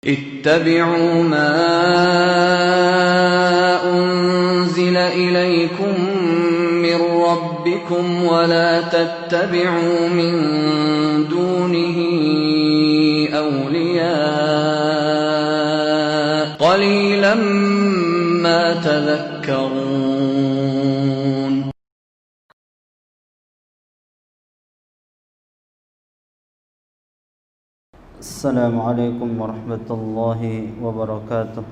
اتبعوا ما أنزل إليكم من ربكم ولا تتبعوا من دونه أولياء قليلا ما تذكرون. السلام عليكم ورحمة الله وبركاته.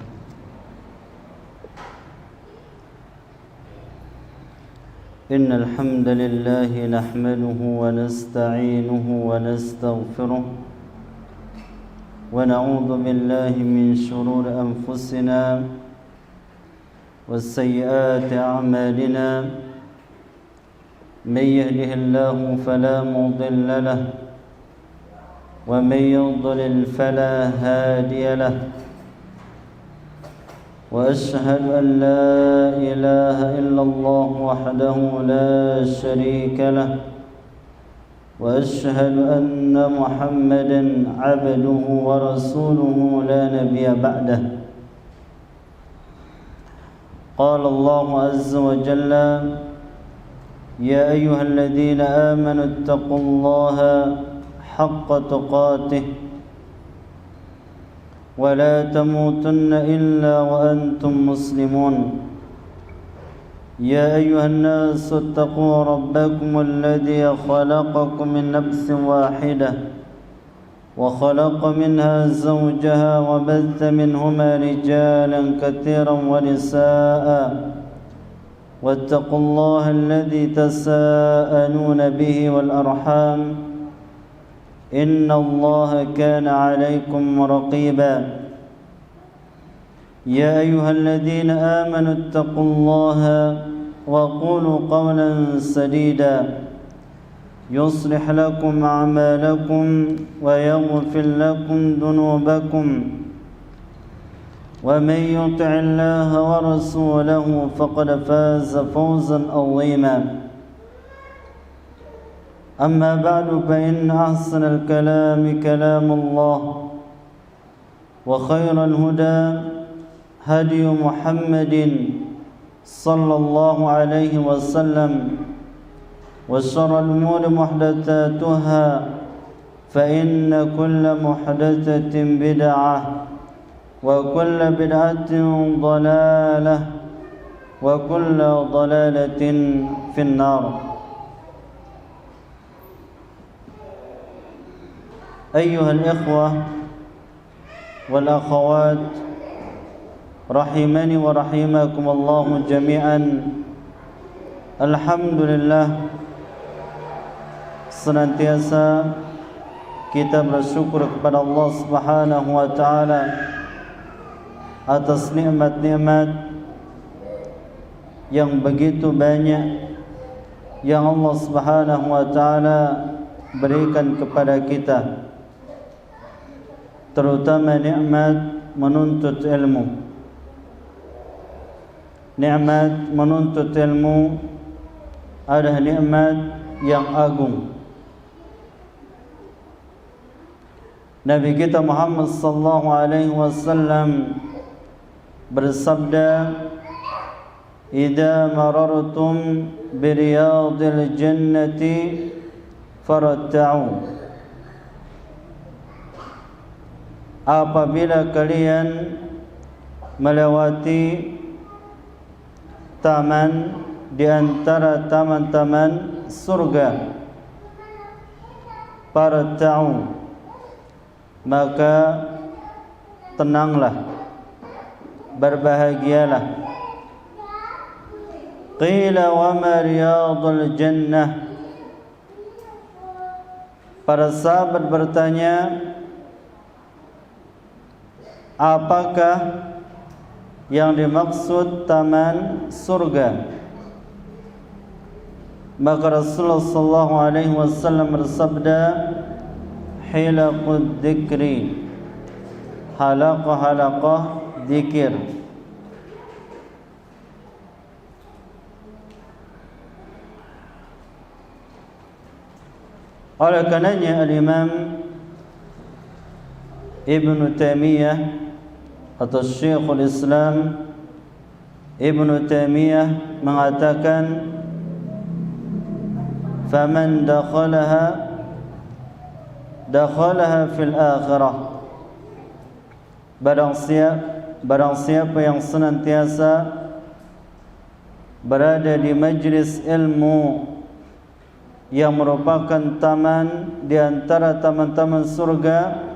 إن الحمد لله نحمده ونستعينه ونستغفره ونعوذ بالله من شرور أنفسنا وسيئات أعمالنا. من يهده الله فلا مضل له ومن يضلل فلا هادي له. وأشهد أن لا إله إلا الله وحده لا شريك له. وأشهد أن محمدا عبده ورسوله لا نبي بعده. قال الله عز وجل: يا أيها الذين آمنوا اتقوا الله حق تقاته ولا تموتن إلا وأنتم مسلمون. يا أيها الناس اتقوا ربكم الذي خلقكم من نفس واحدة وخلق منها زوجها وبث منهما رجالا كثيرا ونساء واتقوا الله الذي تساءلون به والأرحام إن الله كان عليكم رقيبا. يا أيها الذين آمنوا اتقوا الله وقولوا قولا سديدا يصلح لكم أعمالكم ويغفر لكم ذنوبكم ومن يطع الله ورسوله فقد فاز فوزا عظيما. أما بعد فإن أحسن الكلام كلام الله وخير الهدى هدي محمد صلى الله عليه وسلم وشر الأمور محدثاتها فإن كل محدثة بدعة وكل بدعة ضلالة وكل ضلالة في النار. أيها الإخوة والأخوات rahimani wa rahimakumullah jami'an. Alhamdulillah, senantiasa kita bersyukur kepada Allah Subhanahu wa taala atas nikmat-nikmat yang begitu banyak yang Allah Subhanahu wa taala berikan kepada kita, terutama nikmat menuntut ilmu. Nikmat menuntut ilmu adalah nikmat yang agung. Nabi kita Muhammad sallallahu alaihi wasallam bersabda, "Idza marartum bi riyadil jannati faratta'u." Apabila kalian melewati taman di antara taman-taman surga, faratta'u, maka tenanglah, berbahagialah. Qila wa ma riyadul jannah. Para sahabat bertanya, apakah yang dimaksud taman surga? Maka Rasulullah sallallahu alaihi wasallam bersabda, hilaqud dzikri, halaqah dzikir. Oleh karenanya Al-Imam Ibnu Taimiyah atau Syekhul Islam Ibnu Taimiyah mengatakan, faman dakhalaha fil akhirah, barang siapa yang senantiasa berada di majlis ilmu yang merupakan taman di antara taman-taman surga,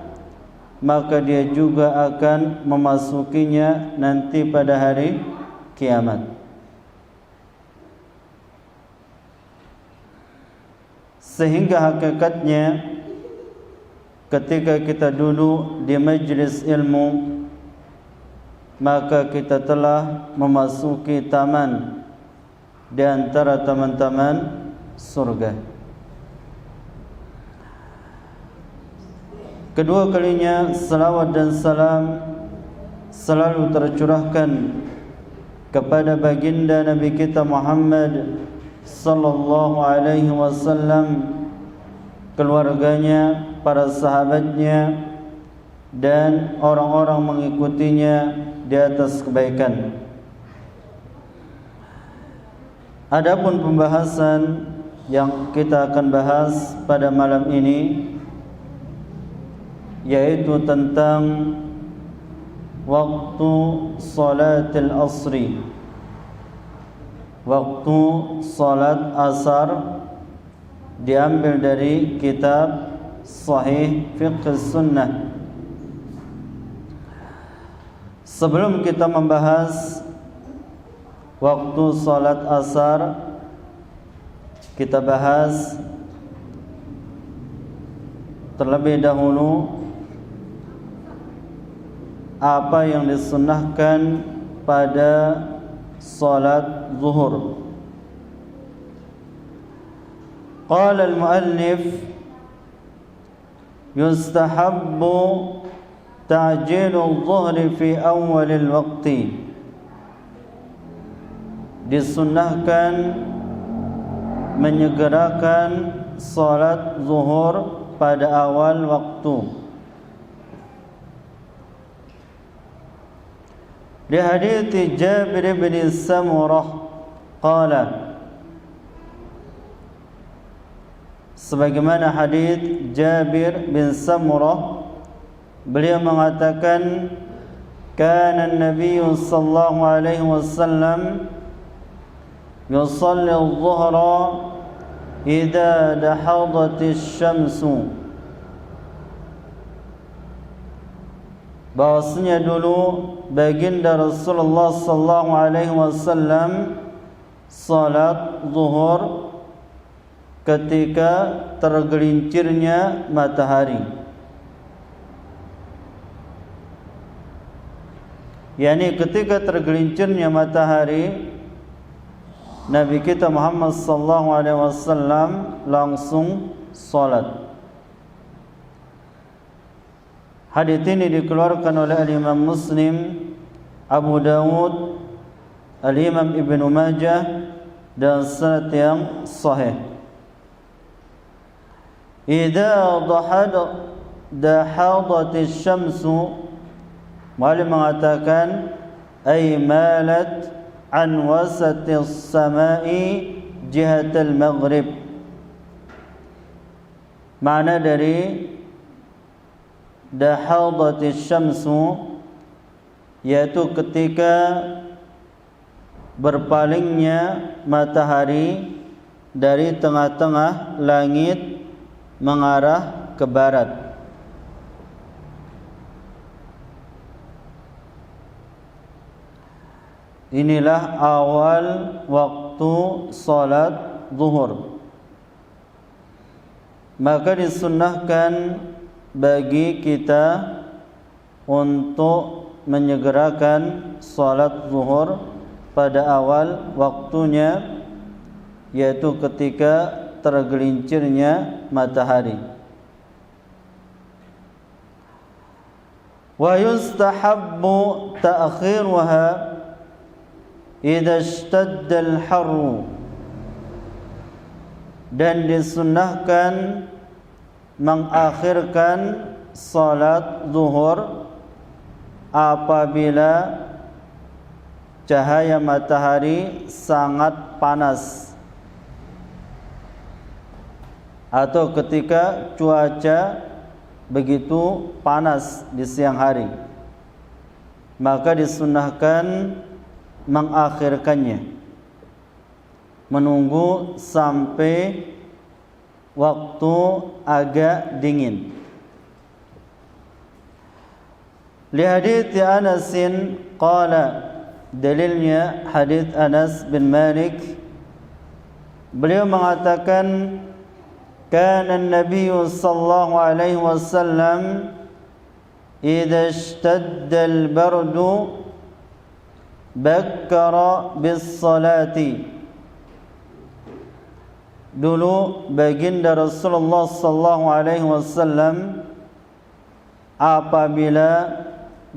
maka dia juga akan memasukinya nanti pada hari kiamat. Sehingga hakikatnya ketika kita duduk di majlis ilmu, maka kita telah memasuki taman di antara taman-taman surga. Kedua kalinya salawat dan salam selalu tercurahkan kepada baginda Nabi kita Muhammad sallallahu alaihi wasallam, keluarganya, para sahabatnya, dan orang-orang mengikutinya di atas kebaikan. Adapun pembahasan yang kita akan bahas pada malam ini yaitu tentang waktu salatil asri, waktu salat asar, diambil dari kitab Sahih Fiqh Sunnah. Sebelum kita membahas waktu salat asar, kita bahas terlebih dahulu apa yang disunnahkan pada salat zuhur. Qala al-muallif yustahabbu ta'jilu adh-dhuhri fi awwal al-waqti. Disunnahkan menyegerakan salat zuhur pada awal waktu. Di hadits Jabir bin Samurah qala, sebagaimana hadits Jabir bin Samurah, beliau mengatakan, kana an-nabiy sallallahu alaihi wasallam yusalli adh-dhuhra idza dahadatis syamsu. Bahwasanya dulu baginda Rasulullah sallallahu alaihi wasallam salat zuhur ketika tergelincirnya matahari, yakni ketika tergelincirnya matahari, Nabi kita Muhammad sallallahu alaihi wasallam langsung salat. Hadis ini dikeluarkan oleh Al-Imam Muslim, Abu Dawud, Al-Imam Ibnu Majah, dan sanad yang sahih. Idza dahadatis syamsu, Mu'allim mengatakan ay malat an wasatis samai jihatal maghrib. Makna dari dahadatis syamsu yaitu ketika berpalingnya matahari dari tengah-tengah langit mengarah ke barat. Inilah awal waktu salat zuhur. Maka disunnahkan bagi kita untuk menyegerakan salat zuhur pada awal waktunya, yaitu ketika tergelincirnya matahari. Wa yustahabbu ta'khiruha idza ishtadda al-harru, dan disunnahkan mengakhirkan salat zuhur apabila cahaya matahari sangat panas atau ketika cuaca begitu panas di siang hari, maka disunnahkan mengakhirkannya, menunggu sampai waktu agak dingin. Li hadits Anas qala, dalilnya hadits Anas bin Malik, beliau mengatakan kana an-nabiy sallallahu alaihi wasallam idza ishtadda al-bardu bakkara bis-salati. Dulu baginda Rasulullah sallallahu alaihi wasallam apabila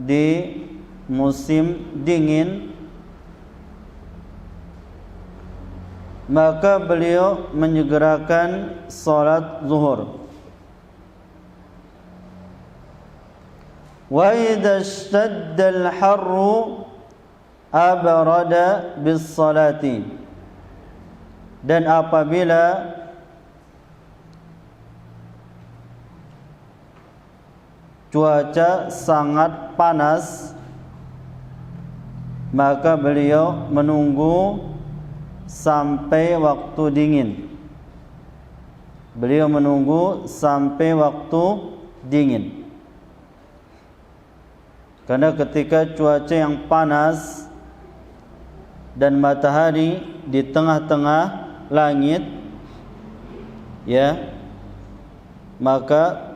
di musim dingin, maka beliau menyegerakan salat zuhur. Wa idza ishtadda al-harru abrada bis-salati. Dan apabila cuaca sangat panas, maka beliau menunggu sampai waktu dingin. Beliau menunggu sampai waktu dingin. Karena ketika cuaca yang panas dan matahari di tengah-tengah langit, ya, maka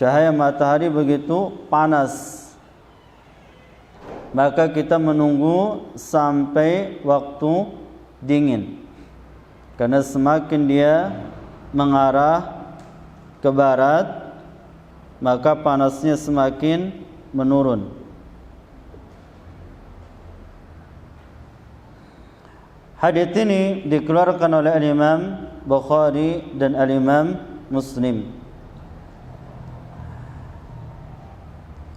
cahaya matahari begitu panas, maka kita menunggu sampai waktu dingin. Karena semakin dia mengarah ke barat, maka panasnya semakin menurun. Hadits ini dikeluarkan oleh Al-Imam Bukhari dan Al-Imam Muslim.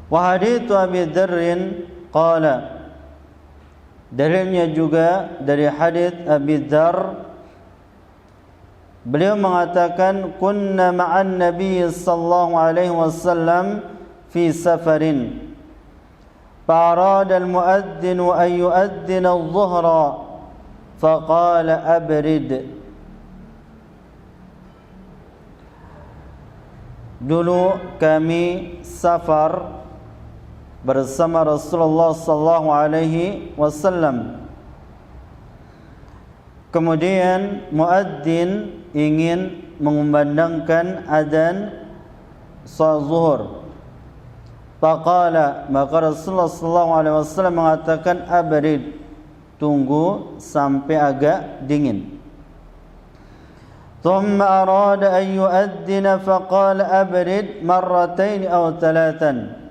Wa hadits Abi Dzarr qala, dalilnya juga dari hadits Abi Dzarr, beliau mengatakan kunna ma'an Nabi sallallahu alaihi wasallam fi safarin fa'arada al-muadzin an yu'adzina adh-dhuhra faqala abrid. Dulu kami safar bersama Rasulullah sallallahu alaihi wasallam. Kemudian muadzin ingin mengumandangkan adzan salat zuhur. Faqala, maka Rasulullah sallallahu alaihi wasallam mengatakan abrid, tunggu sampai agak dingin. Thumma arada an yu'adzina faqala abrid marratain aw thalathan.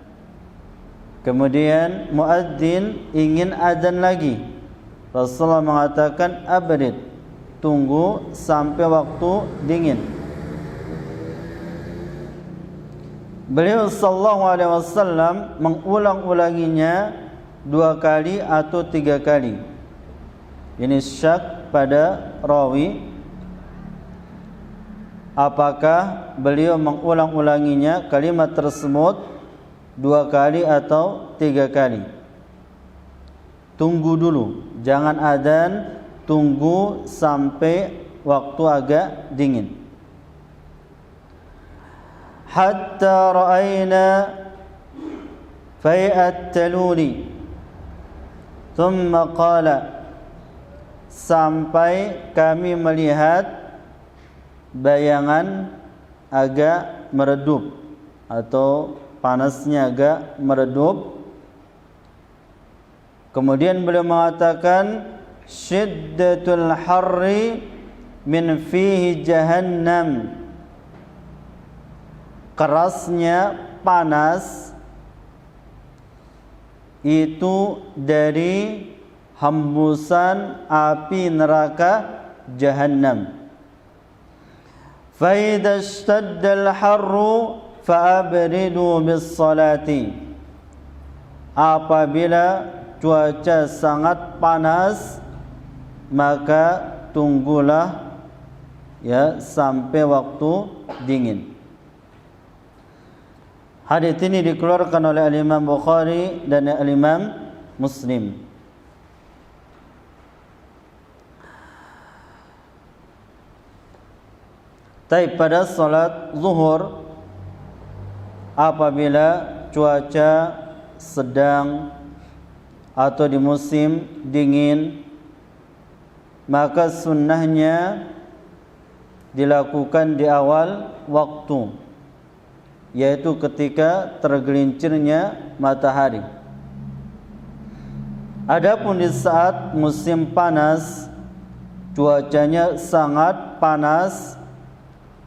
Kemudian muadzin ingin adzan lagi. Rasulullah mengatakan abrid, tunggu sampai waktu dingin. Beliau sallallahu alaihi wasallam mengulang-ulanginya 2 kali atau 3 kali. Ini syak pada rawi, apakah beliau mengulang-ulanginya kalimat tersebut 2 kali atau 3 kali. Tunggu dulu, jangan adzan, tunggu sampai waktu agak dingin. Hatta ra'ayna fai'at taluli, thumma qala, sampai kami melihat bayangan agak meredup atau panasnya agak meredup. Kemudian beliau mengatakan syiddatul harri min fihi jahannam, kerasnya panas itu dari hembusan api neraka Jahannam. fa idza ishtadda al-harru fa'abridu bis-salati. Apabila cuaca sangat panas, maka tunggulah ya sampai waktu dingin. Hadis ini dikeluarkan oleh Al-Imam Bukhari dan Al-Imam Muslim. Tapi pada salat zuhur, apabila cuaca sedang atau di musim dingin, maka sunnahnya dilakukan di awal waktu, yaitu ketika tergelincirnya matahari. Adapun di saat musim panas, cuacanya sangat panas,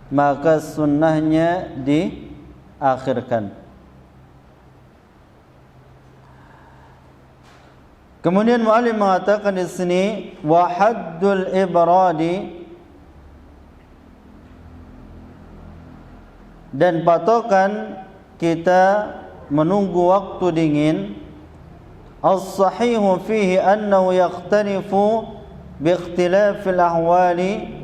maka sunnahnya diakhirkan. Kemudian mu'allim mengatakan di sini wa haddul ibradi, dan patokan kita menunggu waktu dingin, as-sahihu fihi annahu yakhtalifu bi ikhtilafil ahwali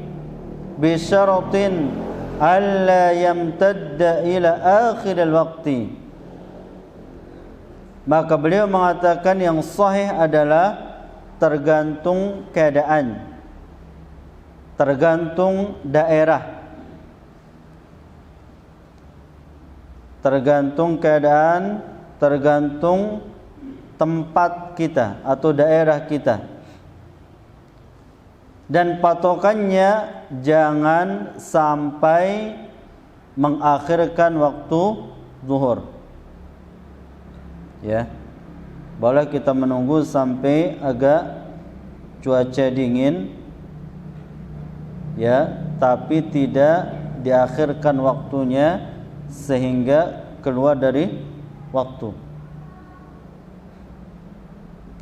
bi syaratin alla yamtadda ila akhiril waqti. Maka beliau mengatakan yang sahih adalah tergantung keadaan, tergantung daerah, tergantung keadaan, tergantung tempat kita atau daerah kita. Dan patokannya jangan sampai mengakhirkan waktu zuhur. Ya, boleh kita menunggu sampai agak cuaca dingin, ya, tapi tidak diakhirkan waktunya sehingga keluar dari waktu.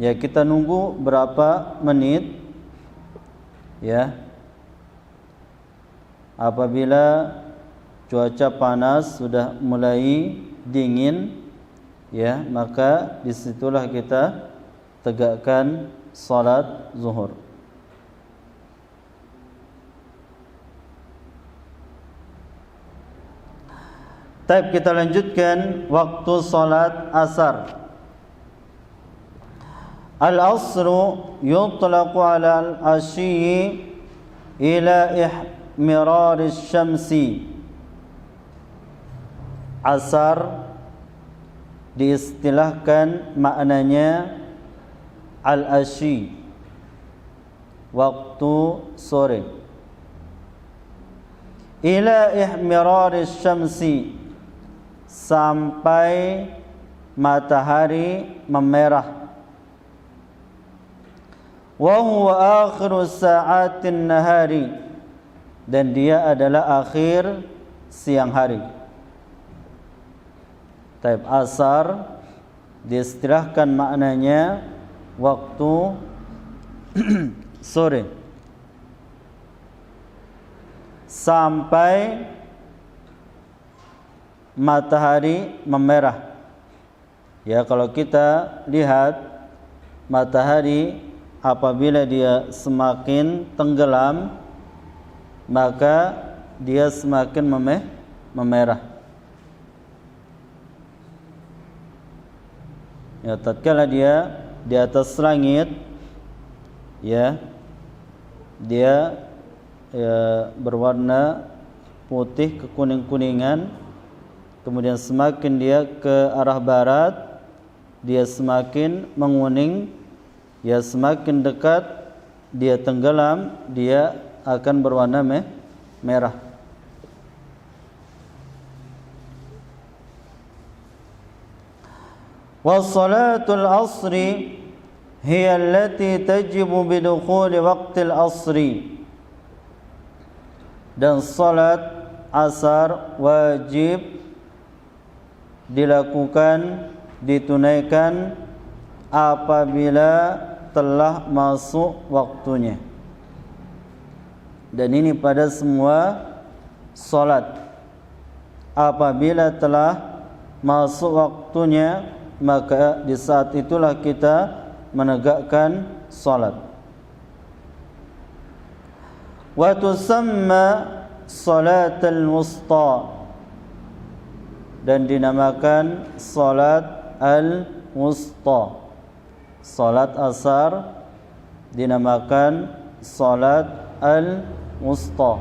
Ya, kita nunggu berapa menit, ya. Apabila cuaca panas sudah mulai dingin, ya, maka disitulah kita tegakkan salat zuhur. Baik, kita lanjutkan waktu salat asar. Al-asru yutlaqu ala al-ashyi ila ihmirar asy-syamsi. Asar diistilahkan maknanya al-ashyi, waktu sore, ila ihmirar asy-syamsi, sampai matahari memerah, wa huwa akhiru sa'atin nahari, dan dia adalah akhir siang hari. Taib asar diistilahkan maknanya waktu sore sampai matahari memerah. Ya, kalau kita lihat matahari apabila dia semakin tenggelam, maka dia semakin memerah. Ya, tatkala dia di atas langit, ya, dia berwarna putih kekuning-kuningan. Kemudian semakin dia ke arah barat, dia semakin menguning. Ya, semakin dekat dia tenggelam, dia akan berwarna merah. Wassalatul asri hiya allati tajibu bidukhuli waqtil asri. Dan salat asar wajib dilakukan, ditunaikan apabila telah masuk waktunya. Dan ini pada semua salat. Apabila telah masuk waktunya, maka di saat itulah kita menegakkan salat. Wa tusamma salatul wusta, dan dinamakan salat al-wusta. Salat asar dinamakan salat al-wusta.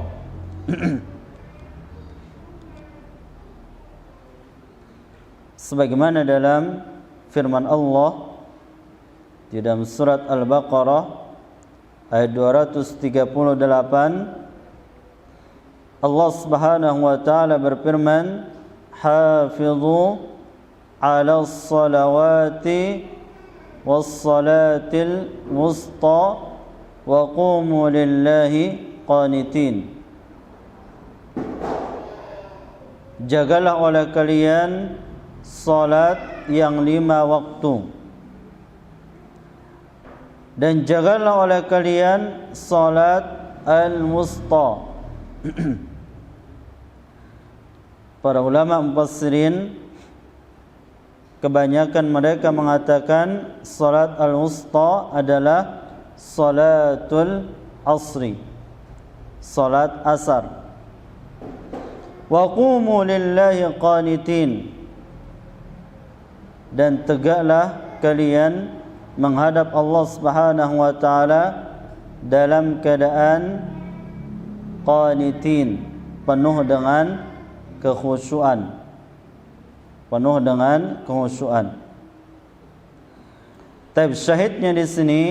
Sebagaimana dalam firman Allah di dalam surat Al-Baqarah ayat 238, Allah Subhanahu wa taala berfirman, "Hafizu 'alas salawati was salatil wusta wa qumu lillahi qanitin." Jagalah oleh kalian salat yang 5 waktu, dan jagalah oleh kalian salat al-wusta. Para ulama mufassirin kebanyakan mereka mengatakan salat al-wusta adalah salatul asri, salat asar. Wa qumu lillahi qanitin, dan tegaklah kalian menghadap Allah Subhanahu wa taala dalam keadaan qanitin, penuh dengan kekhusyuan. Penuh dengan kekhusyuan. Tapi syahidnya di sini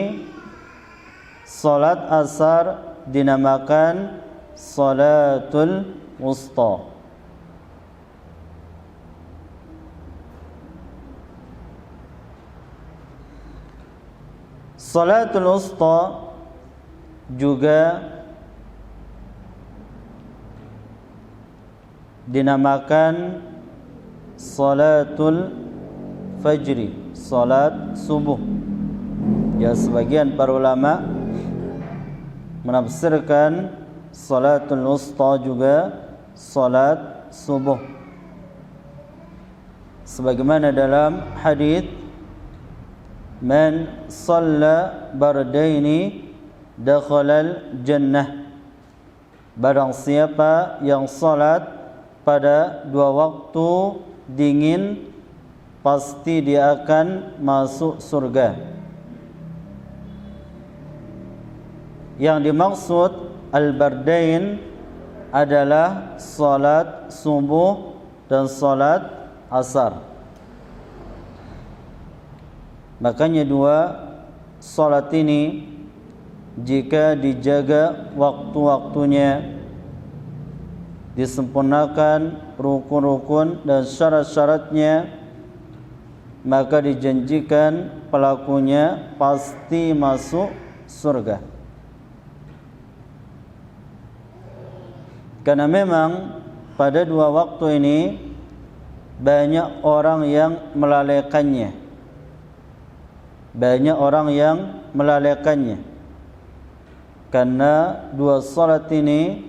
salat asar dinamakan salatul wusta. Salatul wusta juga dinamakan salatul fajri, salat subuh. Ya, sebagian para ulama menafsirkan salatul wusta juga salat subuh, sebagaimana dalam hadis, "Man shalla bardaini dakhalal jannah." Barang siapa yang salat pada 2 waktu dingin, pasti dia akan masuk surga. Yang dimaksud al-bardain adalah salat subuh dan salat asar. Makanya 2 salat ini jika dijaga waktu-waktunya, disempurnakan rukun-rukun dan syarat-syaratnya, maka dijanjikan pelakunya pasti masuk surga. Karena memang pada 2 waktu ini banyak orang yang melalaikannya. Banyak orang yang melalaikannya. Karena 2 salat ini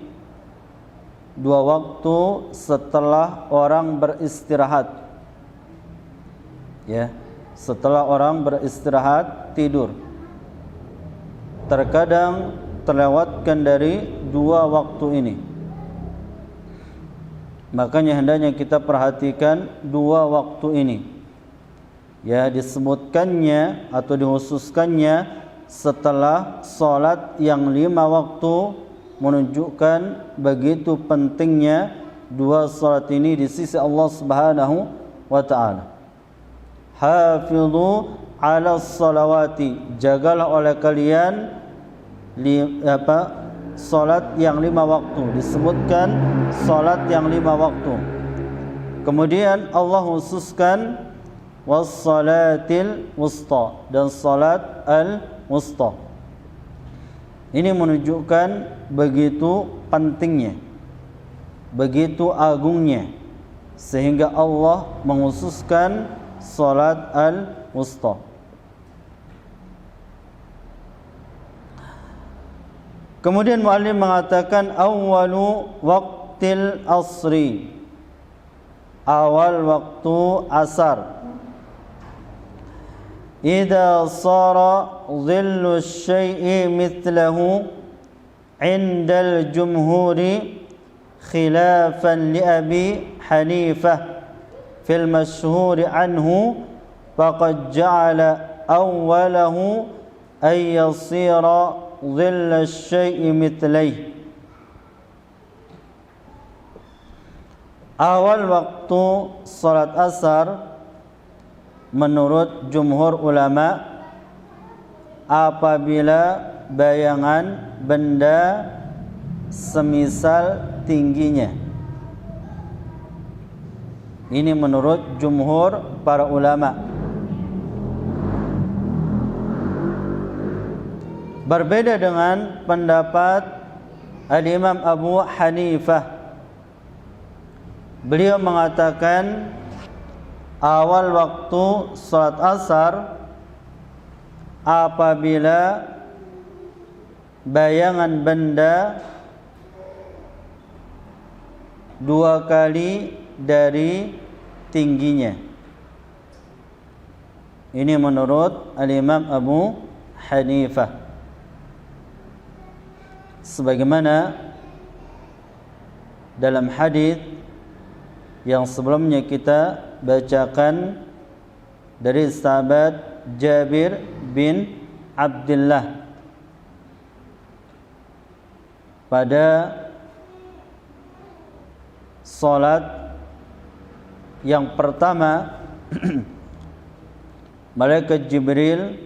2 waktu setelah orang beristirahat. Ya, setelah orang beristirahat tidur. Terkadang terlewatkan dari 2 waktu ini. Makanya hendaknya kita perhatikan 2 waktu ini. Ya, disebutkannya atau dikhususkannya setelah salat yang 5 waktu, menunjukkan begitu pentingnya 2 salat ini di sisi Allah Subhanahu wa taala. Hafizu 'alas salawati, jagalah oleh kalian salat yang 5 waktu. Disebutkan salat yang 5 waktu. Kemudian Allah khususkan wassalatil wusta, dan salat al-wusta. Ini menunjukkan begitu pentingnya, begitu agungnya, sehingga Allah menghususkan salat al-wusta. Kemudian muallim mengatakan awwalu waqtil asri, awal waktu asar. Idza sara dhillu syai'i mithlahu 'indal jumhuri khilafan li Abi Hanifah fil masyhuri anhu faqad ja'ala awwalahu ay yasira dhilla syai'i mithlaihi. Awal waktu salat asar menurut jumhur ulama apabila bayangan benda semisal tingginya. Ini menurut jumhur para ulama. Berbeda dengan pendapat Al-Imam Abu Hanifah. Beliau mengatakan awal waktu salat asar apabila bayangan benda 2 kali dari tingginya. Ini menurut Al-Imam Abu Hanifah. Sebagaimana dalam hadis yang sebelumnya kita bacakan dari sahabat Jabir bin Abdullah pada salat yang pertama malaikat Jibril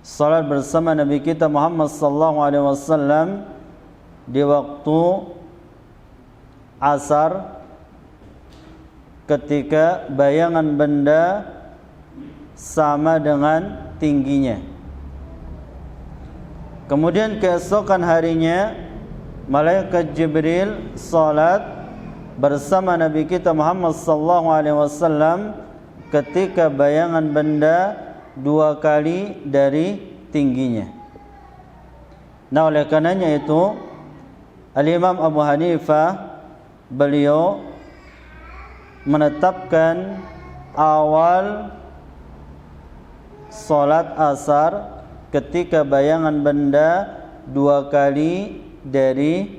salat bersama Nabi kita Muhammad sallallahu alaihi wasallam di waktu asar ketika bayangan benda sama dengan tingginya. Kemudian keesokan harinya malaikat Jibril salat bersama Nabi kita Muhammad sallallahu alaihi wasallam ketika bayangan benda 2 kali dari tingginya. Nah, oleh karenanya itu Al-Imam Abu Hanifah beliau menetapkan awal salat asar ketika bayangan benda 2 kali dari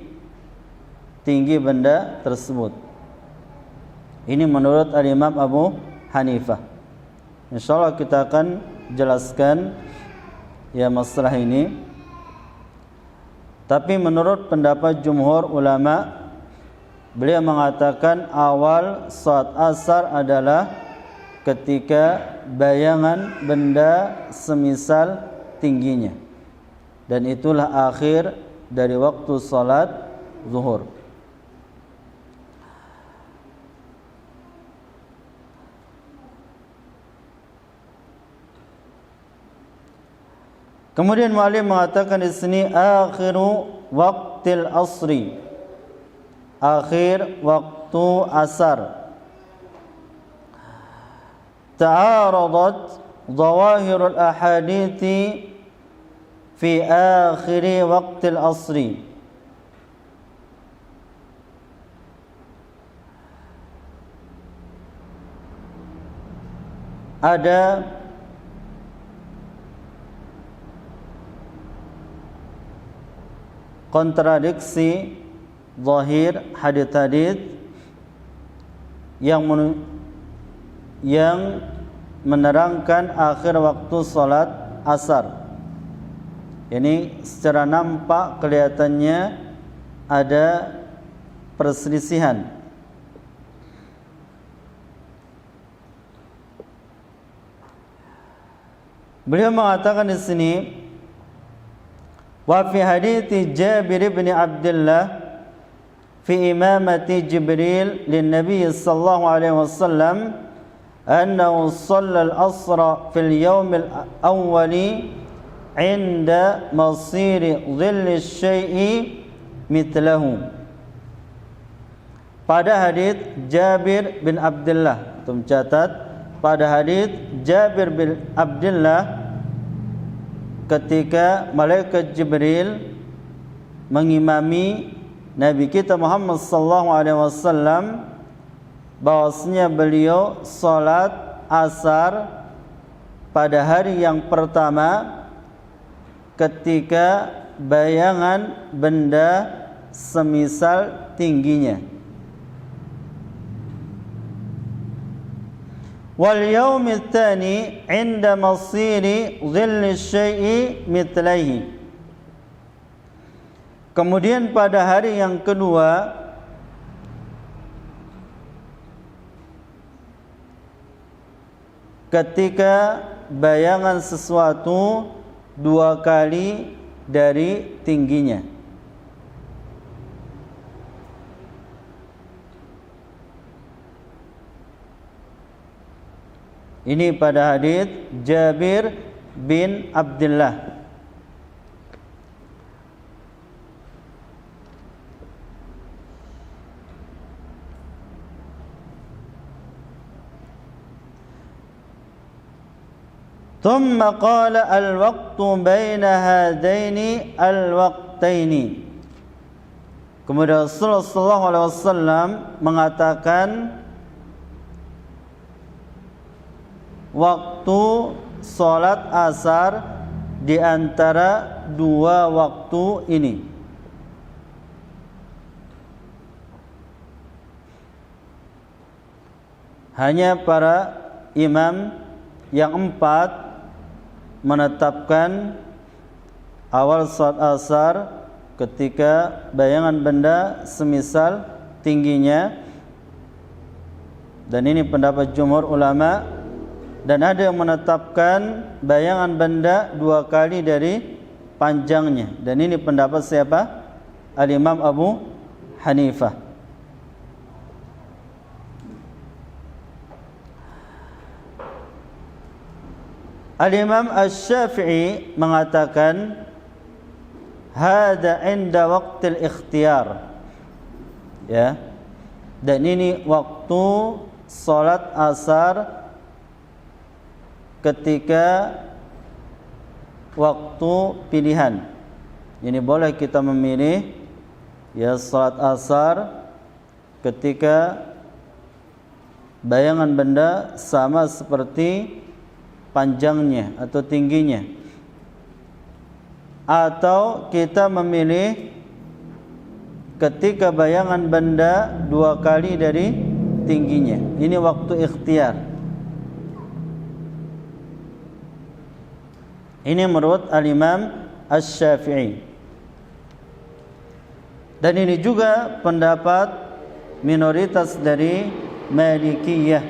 tinggi benda tersebut. Ini menurut Al-Imam Abu Hanifah. InsyaAllah kita akan jelaskan ya masalah ini. Tapi menurut pendapat jumhur ulama, beliau mengatakan awal salat asar adalah ketika bayangan benda semisal tingginya. Dan itulah akhir dari waktu salat zuhur. Kemudian mu'allim mengatakan di sini akhiru waqtil asri, akhir waktu asar. Ta'aradat zawahirul ahadithi fi akhiri waqtil asri. Ada kontradiksi zahir hadis-hadis yang menerangkan akhir waktu salat asar. Ini secara nampak kelihatannya ada perselisihan. Beliau mengatakan di sini wa fi hadithi Jabir bin Abdullah fi imamati Jibril lin Nabi sallallahu alaihi wasallam annahu shalla al-asra fil yawm al-awwali 'inda masiri dhilli syai'i mithlahu. Pada hadis Jabir bin Abdullah, itu mencatat pada hadis Jabir bin Abdullah ketika malaikat Jibril mengimami Nabi kita Muhammad sallallahu alaihi wasallam bahwasanya beliau salat asar pada hari yang pertama ketika bayangan benda semisal tingginya. Wal yaumil tsani 'inda masiri dhilli syai'i mithlaihi. Kemudian pada hari yang kedua ketika bayangan sesuatu dua kali dari tingginya. Ini pada hadis Jabir bin Abdullah. ثم قال الوقت بين هذين الوقتين. Kemudian Rasulullah sallallahu alaihi wasallam mengatakan waktu salat asar di antara dua waktu ini. Hanya para imam yang empat menetapkan awal salat asar ketika bayangan benda semisal tingginya, dan ini pendapat jumhur ulama. Dan ada yang menetapkan bayangan benda dua kali dari panjangnya, dan ini pendapat siapa? Al-Imam Abu Hanifah. Al-Imam Asy-Syafi'i mengatakan hada 'inda waqtil ikhtiyar, ya, dan ini waktu salat asar ketika waktu pilihan. Ini boleh kita memilih ya salat asar ketika bayangan benda sama seperti panjangnya atau tingginya, atau kita memilih ketika bayangan benda dua kali dari tingginya. Ini waktu ikhtiar. Ini menurut Al-Imam Asy-Syafi'i. Dan ini juga pendapat minoritas dari Malikiyah.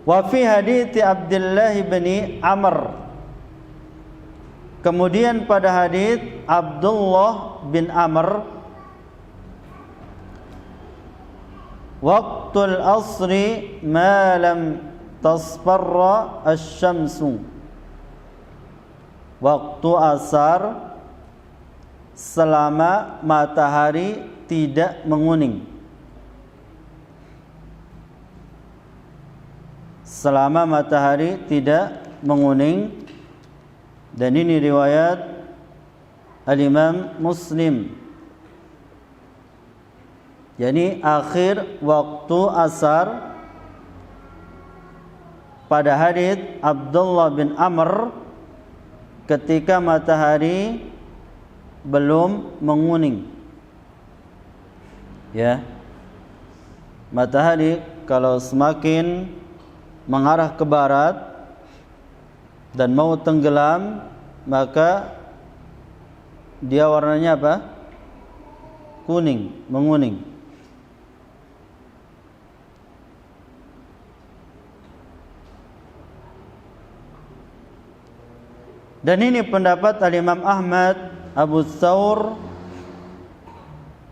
Wa fi hadits Abdullah bin Amr. Kemudian pada hadits Abdullah bin Amr, waqtul asri ma lam tasfarra asy-syamsu. Waktu asar selama matahari tidak menguning. Selama matahari tidak menguning. Dan ini riwayat Al-Imam Muslim. Yani akhir waktu asar pada hadits Abdullah bin Amr ketika matahari belum menguning. Ya. Matahari kalau semakin mengarah ke barat dan mau tenggelam, maka dia warnanya apa? Kuning, menguning. Dan ini pendapat Al-Imam Ahmad, Abu Thawr,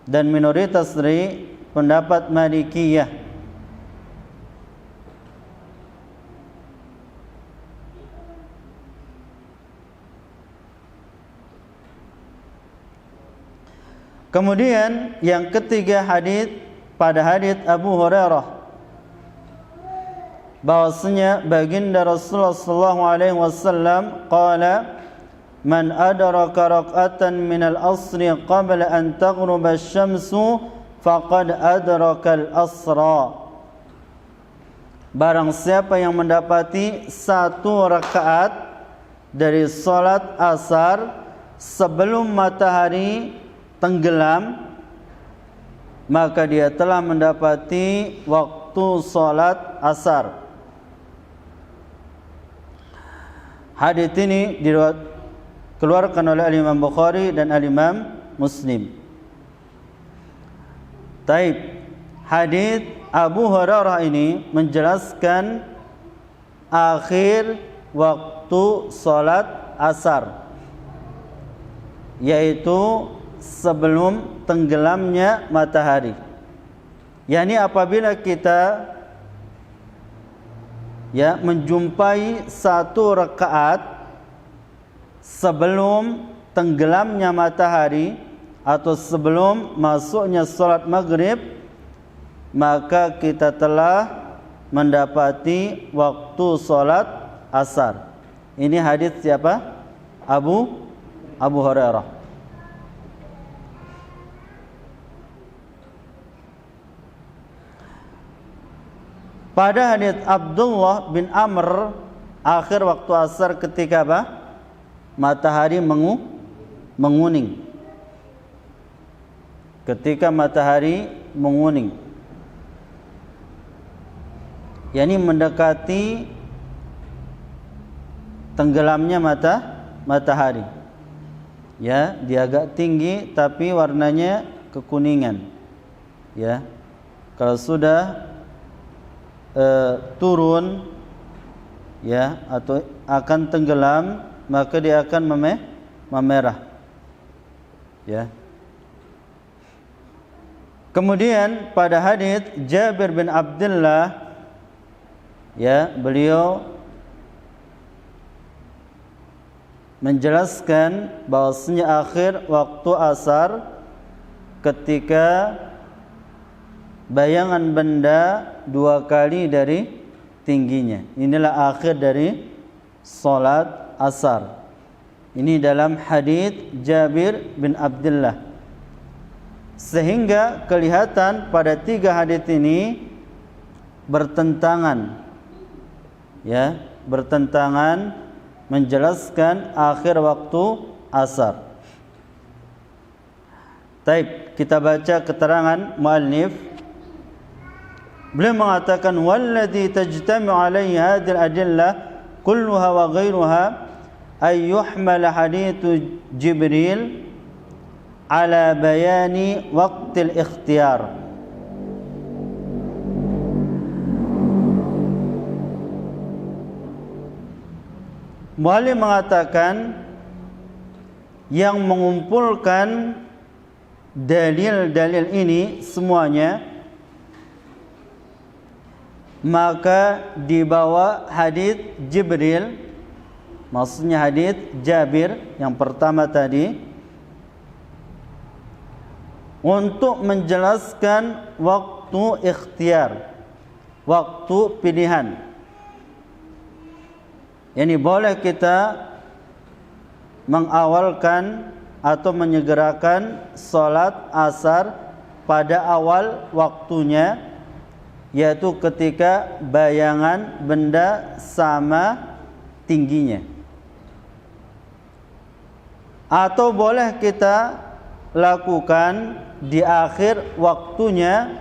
dan minoritas dari pendapat Malikiyah. Kemudian yang ketiga hadis pada hadis Abu Hurairah, bahwasanya baginda Rasulullah sallallahu alaihi wasallam qala man adraka rak'atan minal asri qabla an taghruba asy-syamsu faqad adrakal asra. Barang siapa yang mendapati satu rakaat dari salat asar sebelum matahari tenggelam, maka dia telah mendapati waktu salat asar. Hadits ini dikeluarkan oleh Imam Bukhari dan Imam Muslim. Taib. Hadits Abu Hurairah ini menjelaskan akhir waktu salat asar, yaitu sebelum tenggelamnya matahari. yakni apabila kita menjumpai satu rakaat sebelum tenggelamnya matahari atau sebelum masuknya salat maghrib, maka kita telah mendapati waktu salat asar. Ini hadis siapa? Abu Hurairah. Pada hadis Abdullah bin Amr, akhir waktu asar ketika apa? Matahari menguning. Ketika matahari menguning, yakni mendekati tenggelamnya matahari. Ya, dia agak tinggi tapi warnanya kekuningan. Ya. Kalau sudah turun ya atau akan tenggelam, maka dia akan memerah. Ya. Kemudian pada hadis Jabir bin Abdullah, ya, beliau menjelaskan bahwasanya akhir waktu asar ketika bayangan benda 2 kali dari tingginya. Inilah akhir dari salat asar. Ini dalam hadis Jabir bin Abdullah. Sehingga kelihatan pada 3 hadis ini bertentangan. Ya, bertentangan menjelaskan akhir waktu asar. Baik, kita baca keterangan muallif. Beliau mengatakan walladzi tajtami'u alaihi hadhihi al-adillah kulluha wa ghairuha ay yuhmal hadithu Jibril ala bayani waqtil ikhtiyar. Muallif mengatakan yang mengumpulkan dalil-dalil ini semuanya, maka dibawa hadis Jibril, maksudnya hadis Jabir yang pertama tadi, untuk menjelaskan waktu ikhtiar, waktu pilihan. Ini boleh kita mengawalkan atau menyegerakan salat asar pada awal waktunya, yaitu ketika bayangan benda sama tingginya. Atau boleh kita lakukan di akhir waktunya,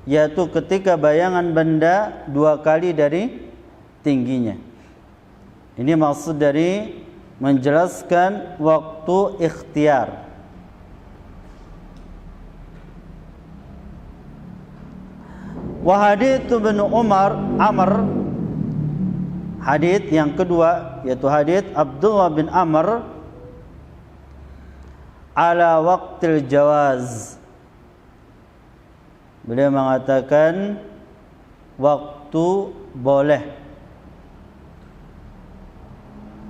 yaitu ketika bayangan benda 2 kali dari tingginya. Ini maksud dari menjelaskan waktu ikhtiar. Wa hadits bin Amr, hadits yang kedua yaitu hadits Abdullah bin Amr ala waqtil jawaz. Beliau mengatakan waktu boleh.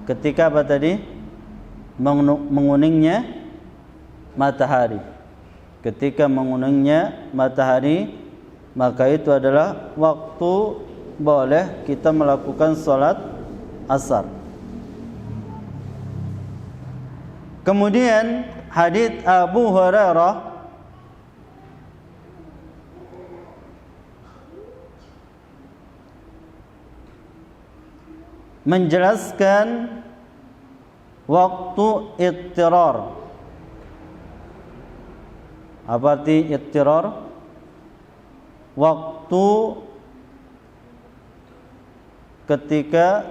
Ketika apa tadi? Menguningnya matahari. Ketika menguningnya matahari, maka itu adalah waktu boleh kita melakukan salat asar. Kemudian hadits Abu Hurairah menjelaskan waktu ittirar. Apa arti ittirar? Waktu ketika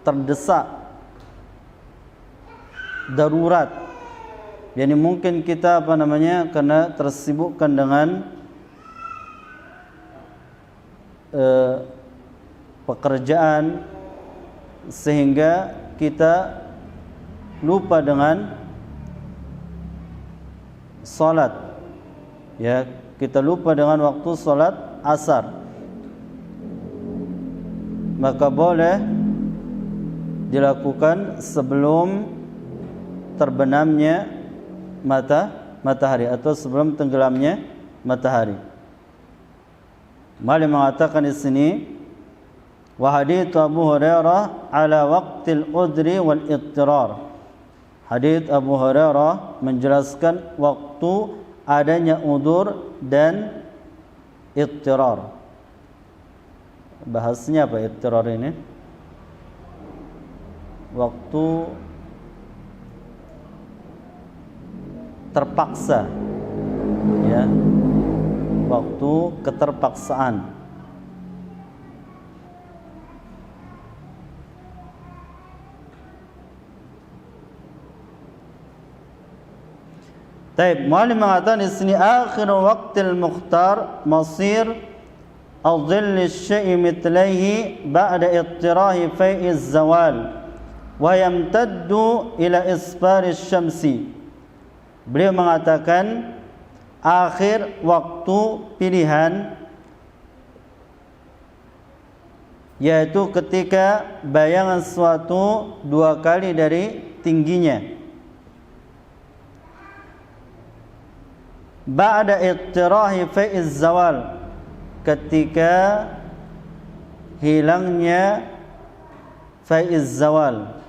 terdesak, darurat. Yani mungkin kita karena tersibukkan dengan pekerjaan sehingga kita lupa dengan salat. Ya, kita lupa dengan waktu salat asar. Maka boleh dilakukan sebelum terbenamnya matahari atau sebelum tenggelamnya matahari. Malik mengatakan di sini, wa hadits Abu Hurairah ala waqtil udri wal ittirar. Hadits Abu Hurairah menjelaskan waktu adanya udur dan ittirar. Bahasnya apa ittirar ini? Waktu terpaksa, ya, waktu keterpaksaan. Taib, Mu'allim mengatakan di sini akhir waqtil mukhtar masir adhill syai' mithlaihi ba'da ittirahi fai'iz zawal wa yamtaddu ila isfarish syamsi. Beliau mengatakan akhir waktu pilihan yaitu ketika bayangan sesuatu dua kali dari tingginya. Ba'da ittirahi fai'iz zawal, ketika hilangnya fai'iz zawal,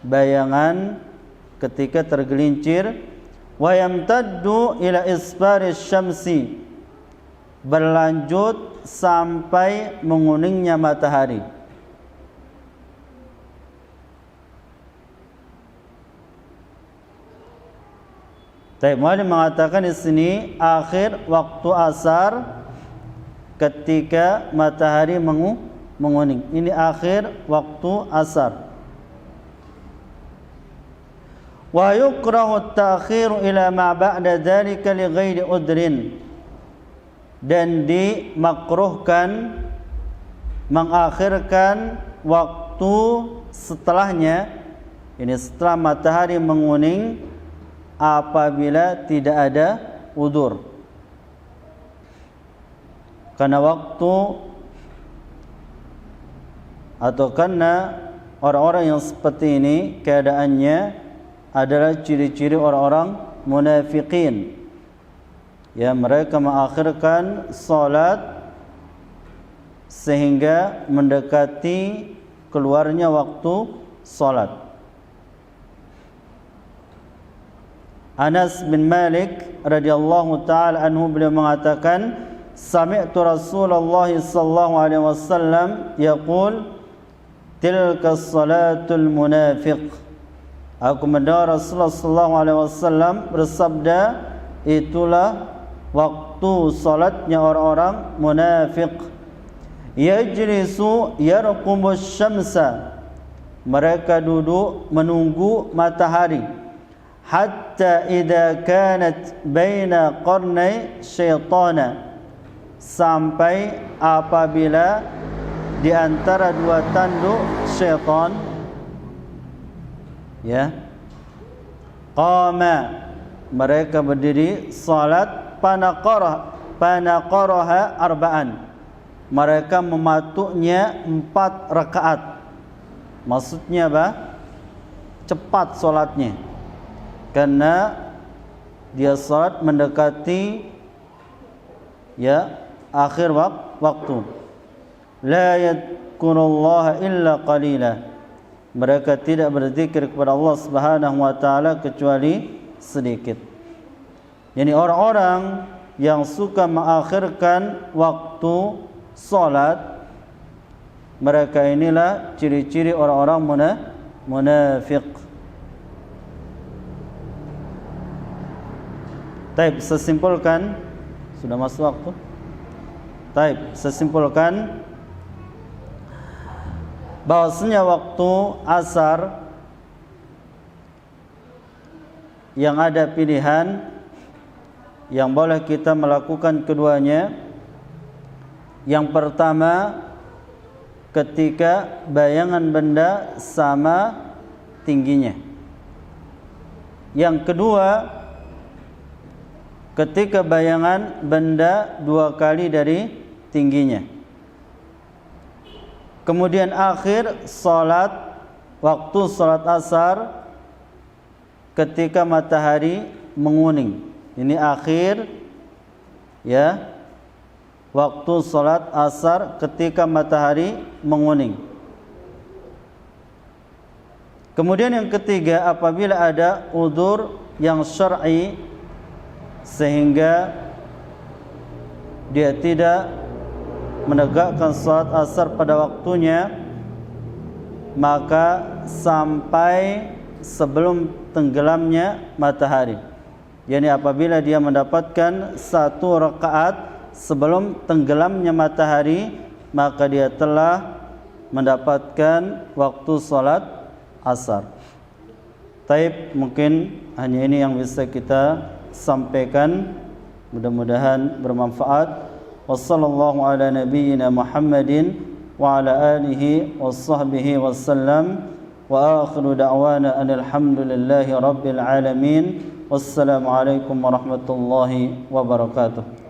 bayangan ketika tergelincir. Wa yamtaddu ila isfarish syamsi, berlanjut sampai menguningnya matahari. Taib, Mu'allim mengatakan di sini akhir waktu asar ketika matahari menguning. Ini akhir waktu asar. Wa yukrahu at-ta'khiru ila ma ba'da dzalika li ghairi udrin. Dan dimakruhkan mengakhirkan waktu setelahnya, ini setelah matahari menguning, apabila tidak ada udzur. Karena waktu atau karena orang-orang yang seperti ini keadaannya adalah ciri-ciri orang-orang munafiqin. Ya, mereka mengakhirkan salat sehingga mendekati keluarnya waktu salat. Anas bin Malik radhiyallahu taala anhu beliau mengatakan, sami'tu Rasulullah sallallahu alaihi wasallam yaqul tilka salatul munafiq. Aku mendengar Rasulullah sallallahu alaihi wasallam bersabda, itulah waktu salatnya orang-orang munafik. Yajlisu yarqubus syamsa, mereka duduk menunggu matahari. Hatta idza kanat baina qarnai syaitana, sampai apabila di antara dua tanduk syaitan, ya, qama, mereka berdiri salat, panaqaraha arba'an, mereka mematuknya 4 rakaat. Maksudnya apa? Cepat salatnya, karena dia salat mendekati, ya, akhir waktu. La yadhkurullaha illa qalila, mereka tidak berzikir kepada Allah Subhanahu wa taala kecuali sedikit. Jadi orang-orang yang suka mengakhirkan waktu salat, mereka inilah ciri-ciri orang-orang munafik. Taib, sesimpulkan, sudah masuk waktu. Taib, sesimpulkan bahwasanya waktu asar yang ada pilihan yang boleh kita melakukan keduanya. Yang pertama, ketika bayangan benda sama tingginya. Yang kedua, ketika bayangan benda 2 kali dari tingginya. Kemudian akhir salat, waktu salat asar ketika matahari menguning. Ini akhir ya, waktu salat asar ketika matahari menguning. Kemudian yang ketiga, apabila ada udzur yang syar'i sehingga dia tidak menegakkan salat asar pada waktunya, maka sampai sebelum tenggelamnya matahari. Yani apabila dia mendapatkan 1 rakaat sebelum tenggelamnya matahari, maka dia telah mendapatkan waktu salat asar. Taib, mungkin hanya ini yang bisa kita sampaikan, mudah-mudahan bermanfaat. Wassallallahu ala nabiyyina Muhammadin wa ala alihi washabbihi wasallam, wa akhiru da'wana alhamdulillahi rabbil alamin. Wassalamu alaikum warahmatullahi wabarakatuh.